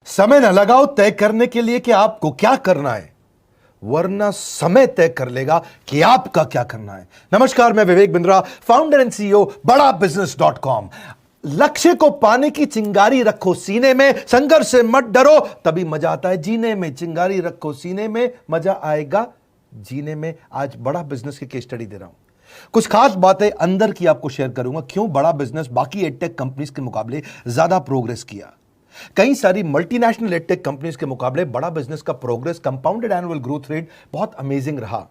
समय न लगाओ तय करने के लिए कि आपको क्या करना है, वरना समय तय कर लेगा कि आपका क्या करना है। नमस्कार, मैं Vivek Bindra, founder and CEO बड़ा बिजनेस.com। लक्ष्य को पाने की चिंगारी रखो सीने में, संघर्ष से मत डरो, तभी मजा आता है जीने में। चिंगारी रखो सीने में, मजा आएगा जीने में। आज बड़ा बिजनेस की केस स्टडी दे रहा हूं, कुछ खास बातें अंदर की आपको शेयर करूंगा, क्यों बड़ा बिजनेस बाकी एडटेक कंपनीज के मुकाबले ज्यादा प्रोग्रेस किया। कई सारी मल्टीनेशनल एडटेक कंपनीज के मुकाबले बड़ा बिजनेस का progress, compounded annual growth rate बहुत अमेजिंग रहा।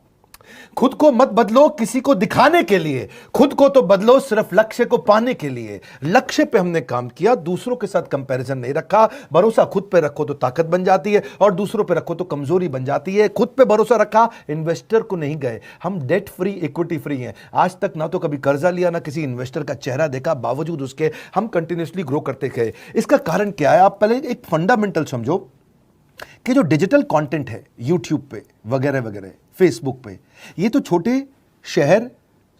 खुद को मत बदलो किसी को दिखाने के लिए, खुद को तो बदलो सिर्फ लक्ष्य को पाने के लिए। लक्ष्य पे हमने काम किया, दूसरों के साथ कंपैरिजन नहीं रखा। भरोसा खुद पे रखो तो ताकत बन जाती है, और दूसरों पे रखो तो कमजोरी बन जाती है। खुद पे भरोसा रखा, इन्वेस्टर को नहीं गए। हम डेट फ्री, इक्विटी फ्री हैं। आज तक ना तो कभी कर्जा लिया, ना किसी इन्वेस्टर का चेहरा देखा, बावजूद उसके हम कंटिन्यूसली ग्रो करते गए। इसका कारण क्या है? आप पहले एक फंडामेंटल समझो कि जो डिजिटल कंटेंट है यूट्यूब पे वगैरह वगैरह, फेसबुक पे, ये तो छोटे शहर,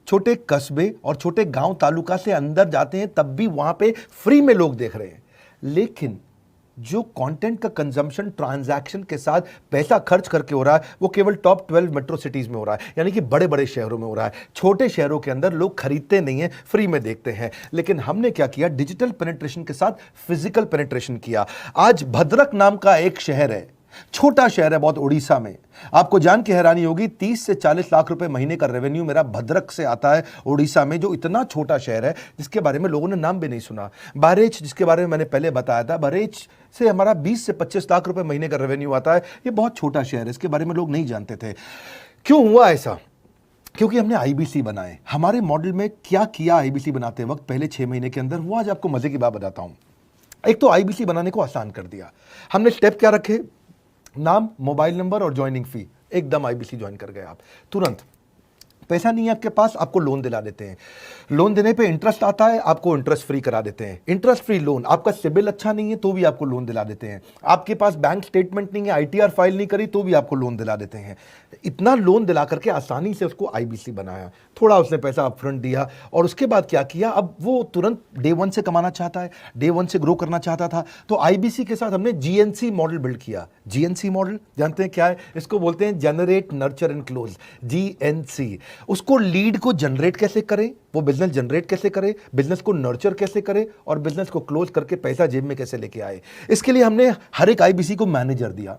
छोटे कस्बे और छोटे गांव तालुका से अंदर जाते हैं, तब भी वहां पे फ्री में लोग देख रहे हैं। लेकिन जो कंटेंट का कंजम्पशन ट्रांजैक्शन के साथ पैसा खर्च करके हो रहा है, वो केवल टॉप 12 मेट्रो सिटीज में हो रहा है, यानी कि बड़े बड़े शहरों में हो रहा है। छोटे शहरों के अंदर लोग खरीदते नहीं हैं, फ्री में देखते हैं। लेकिन हमने क्या किया? डिजिटल पेनिट्रेशन के साथ फिजिकल पेनिट्रेशन किया। आज भद्रक नाम का एक शहर है, छोटा शहर है बहुत, उड़ीसा में। आपको जान के हैरानी होगी, 30 से 40 लाख रुपए महीने का रेवेन्यू मेरा भद्रक से आता है, उड़ीसा में, जो इतना छोटा शहर है जिसके बारे में लोगों ने नाम भी नहीं सुना। बहरेच, जिसके बारे में मैंने पहले बताया था, बहरेच से हमारा 20 से 25 लाख रुपए महीने का रेवेन्यू आता है। ये बहुत छोटा शहर है, इसके बारे में लोग नहीं जानते थे। क्यों हुआ ऐसा? क्योंकि हमने आईबीसी बनाए। हमारे मॉडल में क्या किया आईबीसी बनाते वक्त पहले 6 महीने के अंदर, वो आज आपको मजे की बात बताता हूं। एक तो आईबीसी बनाने को आसान कर दिया हमने। स्टेप क्या रखे? नाम, मोबाइल नंबर और ज्वाइनिंग फी। एकदम आईबीसी ज्वाइन कर गए आप तुरंत। पैसा नहीं है आपके पास, आपको लोन दिला देते हैं। लोन देने पे इंटरेस्ट आता है, आपको इंटरेस्ट फ्री करा देते हैं। Interest free loan. आपका सिबिल अच्छा नहीं है तो भी आपको लोन दिला देते हैं। आपके पास बैंक स्टेटमेंट नहीं है, आईटीआर फाइल नहीं करी, तो भी आपको लोन दिला देते हैं। इतना लोन दिला करके आसानी से उसको आईबीसी बनाया। थोड़ा उसने पैसा अपफ्रंट दिया, और उसके बाद क्या किया? अब वो तुरंत डे 1 से कमाना चाहता है, डे 1 से ग्रो करना चाहता था। तो आईबीसी के साथ हमने जीएनसी मॉडल बिल्ड किया। जीएनसी मॉडल जानते हैं क्या है? इसको बोलते हैं generate, nurture and close, GNC. उसको लीड को जनरेट कैसे करें, वो बिजनेस जनरेट कैसे करे, बिजनेस को नर्चर कैसे करे, और बिजनेस को क्लोज करके पैसा जेब में कैसे लेके आए। इसके लिए हमने हर एक आईबीसी को मैनेजर दिया।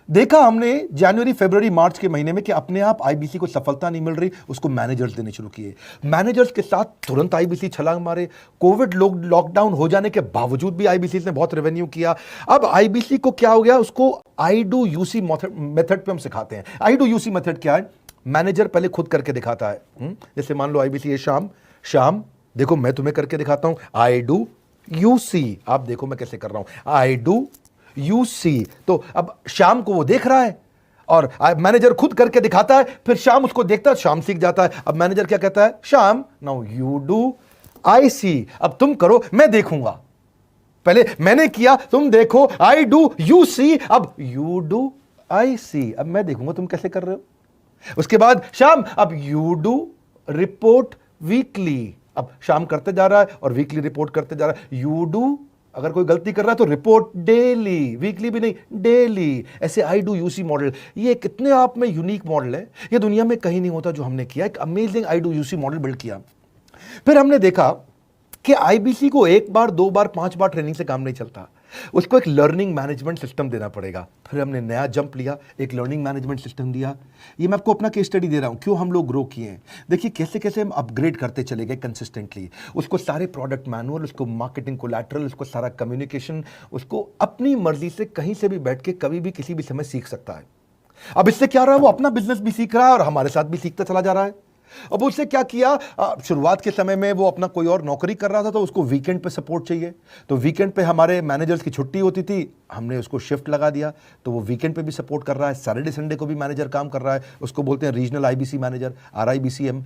देखा हमने जनवरी, फरवरी, मार्च के महीने में कि अपने आप आईबीसी को सफलता नहीं मिल रही, उसको मैनेजर्स देने शुरू किए। मैनेजर्स के साथ तुरंत आईबीसी छलांग मारे। कोविड लॉकडाउन हो जाने के बावजूद भी आईबीसी ने बहुत रेवेन्यू किया। अब आईबीसी को क्या हो गया? उसको आई डू यूसी मेथड पे हम सिखाते हैं। आई डू यूसी मेथड क्या है? मैनेजर पहले खुद करके दिखाता है। जैसे मान लो आईबीसी है, शाम देखो मैं तुम्हें करके दिखाता हूं, आई डू यू सी। आप देखो मैं कैसे कर रहा हूं, आई डू यू सी। तो अब शाम को वो देख रहा है, और मैनेजर खुद करके दिखाता है, फिर शाम उसको देखता है, शाम सीख जाता है। अब मैनेजर क्या कहता है? शाम, नाउ यू डू, आई सी। अब तुम करो, मैं देखूंगा। पहले मैंने किया, तुम देखो, आई डू यू सी, अब यू डू आई सी। अब मैं देखूंगा तुम कैसे कर रहे हो। उसके बाद शाम, अब यू डू रिपोर्ट वीकली। अब शाम करते जा रहा है और वीकली रिपोर्ट करते जा रहा है। यू डू, अगर कोई गलती कर रहा है तो रिपोर्ट डेली, वीकली भी नहीं, डेली। ऐसे आई डू यूसी मॉडल, ये कितने आप में यूनिक मॉडल है, ये दुनिया में कहीं नहीं होता जो हमने किया। एक amazing I do UC model build किया। फिर हमने देखा कि आईबीसी को 1 बार, 2 बार, 5 बार ट्रेनिंग से काम नहीं चलता, उसको एक लर्निंग मैनेजमेंट सिस्टम देना पड़ेगा। फिर हमने नया जंप लिया, एक लर्निंग मैनेजमेंट सिस्टम दिया। ये मैं आपको अपना केस स्टडी दे रहा हूं, क्यों हम लोग ग्रो किए हैं। देखिए कैसे कैसे हम अपग्रेड करते चले गए कंसिस्टेंटली। उसको सारे प्रोडक्ट मैनुअल, उसको मार्केटिंग कोलैटरल, उसको सारा कम्युनिकेशन, उसको अपनी मर्जी से कहीं से भी बैठ के कभी भी किसी भी समय सीख सकता है। अब इससे क्या रहा है? वो अपना बिजनेस भी सीख रहा है और हमारे साथ भी सीखता चला जा रहा है। अब उससे क्या किया? शुरुआत के समय में वो अपना कोई और नौकरी कर रहा था, तो उसको वीकेंड पे सपोर्ट चाहिए। तो वीकेंड पे हमारे मैनेजर्स की छुट्टी होती थी, हमने उसको शिफ्ट लगा दिया, तो वो वीकेंड पे भी सपोर्ट कर रहा है। सैटरडे संडे को भी मैनेजर काम कर रहा है। उसको बोलते हैं रीजनल आईबीसी मैनेजर, RIBCM।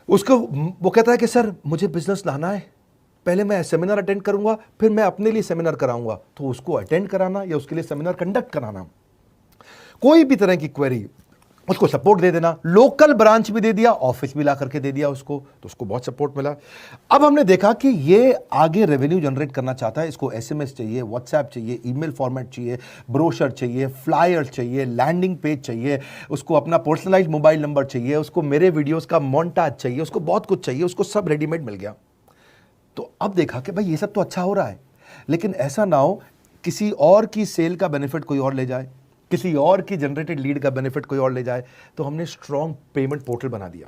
उसको वो कहता है कि सर मुझे बिजनेस लाना है, पहले मैं सेमिनार अटेंड करूंगा, फिर मैं अपने लिए सेमिनार कराऊंगा। तो उसको अटेंड कराना या उसके लिए सेमिनार कंडक्ट कराना, कोई भी तरह की क्वेरी, उसको सपोर्ट दे देना, लोकल ब्रांच भी दे दिया, ऑफिस भी ला करके दे दिया उसको, तो उसको बहुत सपोर्ट मिला। अब हमने देखा कि ये आगे रेवेन्यू जनरेट करना चाहता है, इसको एसएमएस चाहिए, व्हाट्सएप चाहिए, ईमेल फॉर्मेट चाहिए, ब्रोशर चाहिए, फ्लायर चाहिए, लैंडिंग पेज चाहिए, उसको अपना पर्सनलाइज मोबाइल नंबर चाहिए, उसको मेरे वीडियोस का मोन्टाज चाहिए, उसको बहुत कुछ चाहिए, उसको सब रेडीमेड मिल गया। तो अब देखा कि भाई ये सब तो अच्छा हो रहा है, लेकिन ऐसा ना हो किसी और की सेल का बेनिफिट कोई और ले जाए, किसी और की जनरेटेड लीड का बेनिफिट कोई और ले जाए। तो हमने स्ट्रॉन्ग पेमेंट पोर्टल बना दिया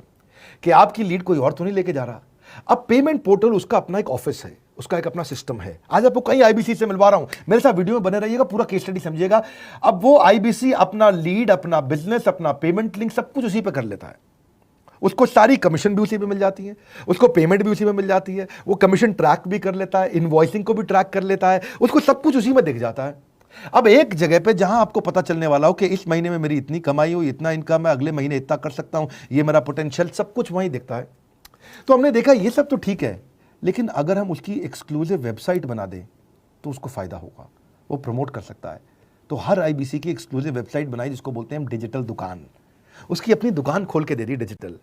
कि आपकी लीड कोई और तो नहीं लेके जा रहा। अब पेमेंट पोर्टल उसका अपना एक ऑफिस है, उसका एक अपना सिस्टम है। आज आपको कई आईबीसी से मिलवा रहा हूं, मेरे साथ वीडियो में बने रहिएगा, पूरा केस स्टडी समझिएगा। अब वो आईबीसी अपना लीड, अपना बिजनेस, अपना पेमेंट लिंक सब कुछ उसी पे कर लेता है। उसको सारी कमीशन भी उसी पे मिल जाती है, उसको पेमेंट भी उसी में मिल जाती है, वो कमीशन ट्रैक भी कर लेता है, इनवॉइसिंग को भी ट्रैक कर लेता है, उसको सब कुछ उसी में दिख जाता है। अब एक जगह पे जहां आपको पता चलने वाला हो कि इस महीने में मेरी इतनी कमाई हुई, इतना इनकम है, अगले महीने इतना कर सकता हूं, ये मेरा पोटेंशियल, सब कुछ वहीं दिखता है। तो हमने देखा ये सब तो ठीक है, लेकिन अगर हम उसकी एक्सक्लूसिव वेबसाइट बना दें तो उसको फायदा होगा, वो प्रमोट कर सकता है। तो हर आईबीसी की एक्सक्लूसिव वेबसाइट बनाई, जिसको बोलते हैं हम डिजिटल दुकान। उसकी अपनी दुकान खोल के दे दी डिजिटल।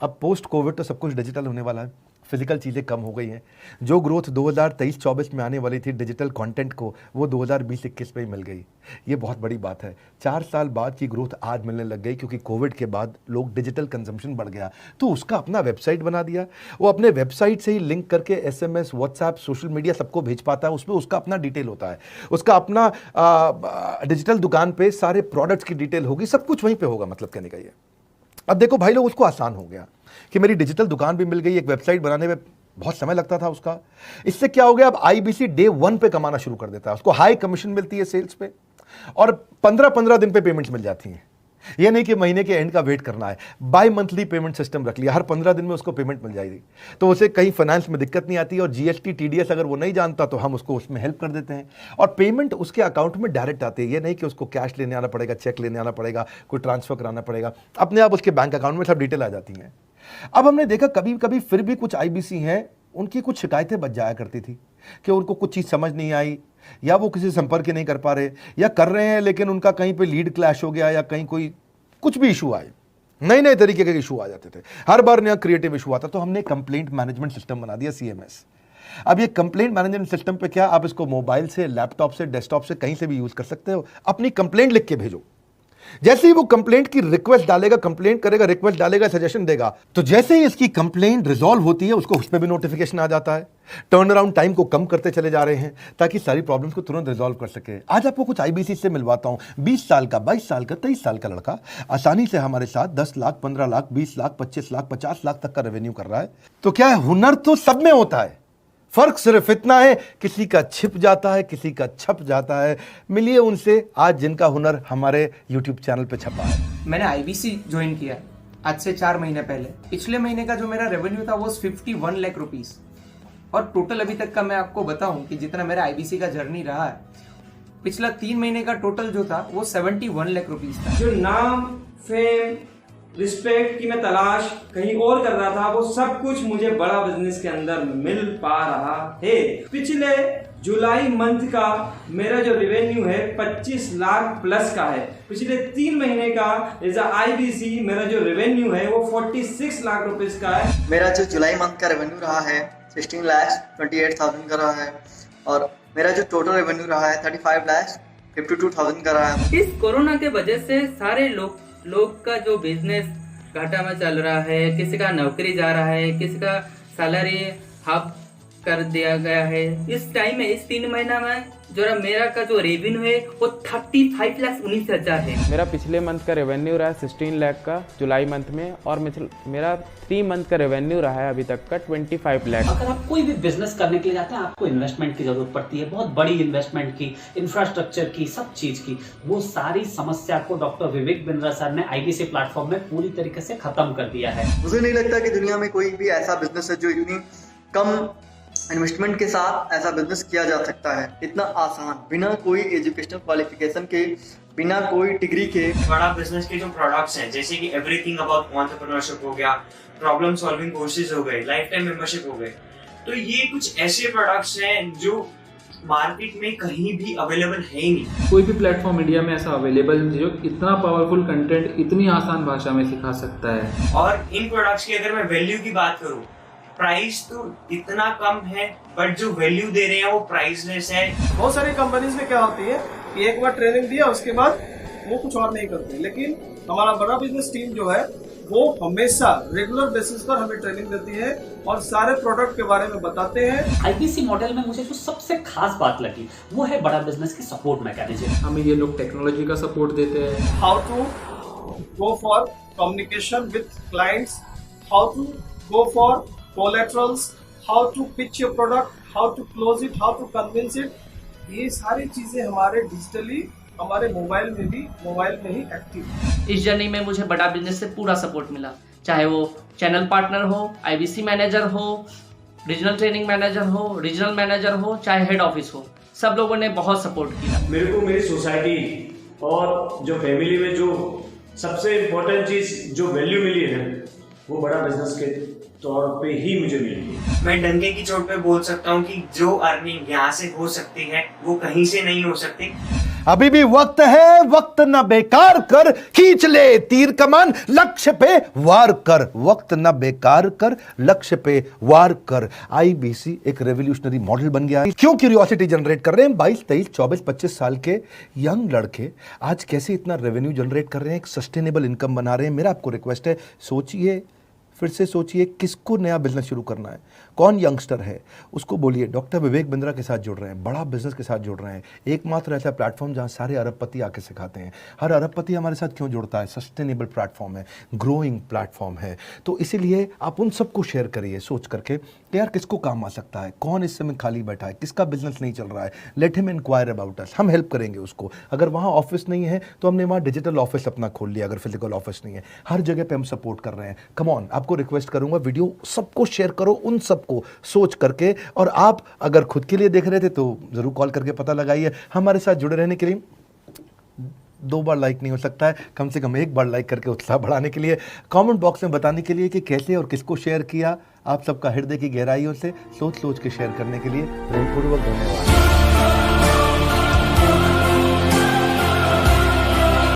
अब पोस्ट कोविड तो सब कुछ डिजिटल होने वाला है, फिजिकल चीज़ें कम हो गई हैं। जो ग्रोथ 2023-24 में आने वाली थी डिजिटल कंटेंट को, वो 2020-21 में ही मिल गई। ये बहुत बड़ी बात है। 4 साल बाद की ग्रोथ आज मिलने लग गई, क्योंकि कोविड के बाद लोग डिजिटल कंजम्पशन बढ़ गया। तो उसका अपना वेबसाइट बना दिया, वो अपने वेबसाइट से ही लिंक करके एसएमएस, व्हाट्सएप, सोशल मीडिया सबको भेज पाता है। उसमें उसका अपना डिटेल होता है, उसका अपना डिजिटल दुकान पे सारे प्रोडक्ट्स की डिटेल होगी, सब कुछ वहीं पर होगा। मतलब कहने का ये, अब देखो भाई लोग, उसको आसान हो गया कि मेरी डिजिटल दुकान भी मिल गई। एक वेबसाइट बनाने में बहुत समय लगता था उसका। इससे क्या हो गया, अब आईबीसी डे 1 पे कमाना शुरू कर देता है। उसको हाई कमीशन मिलती है सेल्स पे, और 15-15 दिन पे पेमेंट्स मिल जाती हैं। ये नहीं कि महीने के एंड का वेट करना है, बाई मंथली पेमेंट सिस्टम रख लिया, हर 15 दिन में उसको पेमेंट मिल जाएगी। तो उसे कहीं फाइनेंस में दिक्कत नहीं आती, और जीएसटी, टीडीएस अगर वो नहीं जानता तो हम उसको उसमें हेल्प कर देते हैं, और पेमेंट उसके अकाउंट में डायरेक्ट आती है। ये नहीं कि उसको कैश लेने आना पड़ेगा, चेक लेने आना पड़ेगा, कोई ट्रांसफर कराना पड़ेगा, अपने आप उसके बैंक अकाउंट में सब डिटेल आ जाती हैं। अब हमने देखा कभी कभी फिर भी कुछ आईबीसी हैं, उनकी कुछ शिकायतें बच जाया करती थी कि उनको कुछ चीज़ समझ नहीं आई, या वो किसी से संपर्क ही नहीं कर पा रहे, या कर रहे हैं लेकिन उनका कहीं पे लीड क्लैश हो गया, या कहीं कोई कुछ भी इशू आए, नए नए तरीके के इशू आ जाते थे, हर बार नया क्रिएटिव इशू आता। तो हमने कंप्लेंट मैनेजमेंट सिस्टम बना दिया, सीएमएस। अब ये कंप्लेंट मैनेजमेंट सिस्टम पे क्या, आप इसको मोबाइल से, लैपटॉप से, डेस्कटॉप से, कहीं से भी यूज कर सकते हो। अपनी कंप्लेंट लिख के भेजो, जैसे ही वो कंप्लेंट की रिक्वेस्ट डालेगा, कंप्लेंट करेगा, रिक्वेस्ट डालेगा, सजेशन देगा, तो जैसे ही इसकी कंप्लेंट रिजॉल्व होती है उसको उस पर भी नोटिफिकेशन आ जाता है। टर्न अराउंड टाइम को कम करते चले जा रहे हैं ताकि सारी प्रॉब्लम्स को तुरंत रिजॉल्व कर सके। आज आपको कुछ आईबीसी से मिलवाता हूं। 20 साल का, 22 साल का, 23 साल का लड़का आसानी से हमारे साथ 10 लाख, 15 लाख, 20 लाख, 25 लाख, 50 लाख तक का रेवेन्यू कर रहा है। तो क्या है, हुनर तो सब में होता है, फर्क सिर्फ इतना है किसी का छिप जाता है, किसी का छप जाता है। मिलिए उनसे आज जिनका हुनर हमारे YouTube चैनल पे छपा है। मैंने आईबीसी ज्वाइन किया आज से 4 महीने पहले। पिछले महीने का जो मेरा रेवेन्यू था वो 51 लाख रुपीस, और टोटल अभी तक का मैं आपको बताऊं कि जितना मेरा आईबीसी का जर्नी रहा है, पिछला 3 महीने का टोटल जो था वो 71 लाख रुपीस था। जो नाम, फेम, रिस्पेक्ट की मैं तलाश कहीं और कर रहा था, वो सब कुछ मुझे बड़ा बिजनेस के अंदर मिल पा रहा है। पिछले जुलाई मंथ का मेरा जो रेवेन्यू है 25 लाख प्लस का है। पिछले 3 महीने का एज आईबीसी मेरा जो रेवेन्यू है वो 46 लाख रुपीस का है। मेरा जो जुलाई मंथ का रेवेन्यू रहा है 16,28,000 का रहा है, और मेरा जो टोटल रेवेन्यू रहा है 35,52,000 का रहा है। इस कोरोना के वजह से सारे लोग का जो बिजनेस घाटा में चल रहा है, किसी का नौकरी जा रहा है, किसी का सैलरी हाफ कर दिया गया है। इस टाइम में, इस 3 महीना में जो मेरा का जो रेवेन्यू है वो 35,19,000 है। मेरा पिछले मंथ का रेवेन्यू रहा है 16 लाख का जुलाई मंथ में, और मेरा 3 मंथ का रेवेन्यू रहा है अभी तक का 25 लाख। अगर आप कोई भी बिजनेस करने के लिए जाते हैं, आपको इन्वेस्टमेंट की जरूरत पड़ती है, बहुत बड़ी इन्वेस्टमेंट की, इंफ्रास्ट्रक्चर की, सब चीज की। वो सारी समस्या को डॉक्टर विवेक बिंद्रा सर ने आईबीसी प्लेटफॉर्म में पूरी तरीके से खत्म कर दिया है। मुझे नहीं लगता कि दुनिया में कोई भी ऐसा बिजनेस है जो इतनी कम इन्वेस्टमेंट के साथ ऐसा बिजनेस किया जा सकता है, इतना आसान, बिना कोई एजुकेशनल क्वालिफिकेशन के, बिना कोई डिग्री के। बड़ा बिजनेस के जो प्रोडक्ट्स हैं, जैसे कि एवरीथिंग अबाउट एंटरप्रेन्योरशिप हो गया, प्रॉब्लम सॉल्विंग कोर्सेज हो गए, लाइफ टाइम मेंबरशिप हो गए, तो ये कुछ ऐसे प्रोडक्ट्स हैं जो मार्केट में कहीं भी अवेलेबल है ही नहीं। कोई भी प्लेटफॉर्म इंडिया में ऐसा अवेलेबल नहीं जो इतना पावरफुल कंटेंट इतनी आसान भाषा में सिखा सकता है। और इन प्रोडक्ट्स की अगर मैं वैल्यू की बात करूं, प्राइस तो इतना कम है बट जो वैल्यू दे रहे हैं वो प्राइसलेस है। बहुत सारी कंपनीज में क्या होती है कि एक बार ट्रेनिंग दिया उसके बाद वो कुछ और नहीं करते, लेकिन हमारा बड़ा बिजनेस टीम जो है वो हमेशा रेगुलर बेसिस पर हमें ट्रेनिंग देती है और सारे प्रोडक्ट के बारे में बताते हैं। आईबीसी मॉडल में मुझे जो सबसे खास बात लगी वो है बड़ा बिजनेस की सपोर्ट मैकेनिज्म। हमें ये लोग टेक्नोलॉजी का सपोर्ट देते हैं। How to go for communication with clients, how to go for collaterals, how to pitch your product, how to close it, how to convince it, ये सारी चीजें हमारे डिजिटली हमारे मोबाइल में ही एक्टिव है। इस जर्नी में मुझे बड़ा बिजनेस से पूरा सपोर्ट मिला, चाहे वो चैनल पार्टनर हो, आईबीसी मैनेजर हो, रीजनल ट्रेनिंग मैनेजर हो, रीजनल मैनेजर हो, चाहे हेड ऑफिस हो, सब लोगों ने बहुत सपोर्ट किया। मेरे को मेरी सोसाइटी और जो फैमिली में जो सबसे इम्पोर्टेंट चीज़ जो वैल्यू मिली है वो बड़ा बिजनेस के तौर पे ही मुझे मिली। मैं डंके की चोट पे बोल सकता हूँ कि जो अर्निंग यहाँ से हो सकती है वो कहीं से नहीं हो सकती। अभी भी वक्त है, वक्त न बेकार कर, खींच ले तीर कमान, लक्ष्य पे वार कर, वक्त न बेकार कर, लक्ष्य पे वार कर। आईबीसी एक रेवोल्यूशनरी मॉडल बन गया है। क्यों क्यूरियोसिटी जनरेट कर रहे हैं 22, 23, 24, 25 साल के यंग लड़के आज कैसे इतना रेवेन्यू जनरेट कर रहे हैं, एक सस्टेनेबल इनकम बना रहे हैं। मेरा आपको रिक्वेस्ट है, सोचिए, फिर से सोचिए किसको नया बिजनेस शुरू करना है, कौन यंगस्टर है, उसको बोलिए डॉक्टर विवेक बिंद्रा के साथ जुड़ रहे हैं, बड़ा बिजनेस के साथ जुड़ रहे हैं। एकमात्र ऐसा प्लेटफॉर्म जहां सारे अरबपति आके सिखाते हैं। हर अरबपति हमारे साथ क्यों जुड़ता है? सस्टेनेबल प्लेटफॉर्म है, ग्रोइंग प्लेटफॉर्म है। तो इसीलिए आप उन सबको शेयर करिए सोच करके कि यार किसको काम आ सकता है, कौन इस समय खाली बैठा है, किसका बिजनेस नहीं चल रहा है, let him enquire about us, हम हेल्प करेंगे उसको। अगर वहाँ ऑफिस नहीं है तो हमने वहाँ डिजिटल ऑफिस अपना खोल लिया, अगर फिजिकल ऑफिस नहीं है, हर जगह पे हम सपोर्ट कर रहे हैं। कम ऑन, आपको रिक्वेस्ट करूंगा वीडियो सबको शेयर करो, उन सबको सोच करके। और आप अगर खुद के लिए देख रहे थे तो जरूर कॉल करके पता लगाइए। हमारे साथ जुड़े रहने के लिए 2 बार लाइक नहीं हो सकता है, कम से कम 1 बार लाइक करके उत्साह बढ़ाने के लिए, कमेंट बॉक्स में बताने के लिए कि कैसे और किसको शेयर किया। आप सबका हृदय की गहराइयों से सोच सोच के शेयर करने के लिए हृदयपूर्वक धन्यवाद।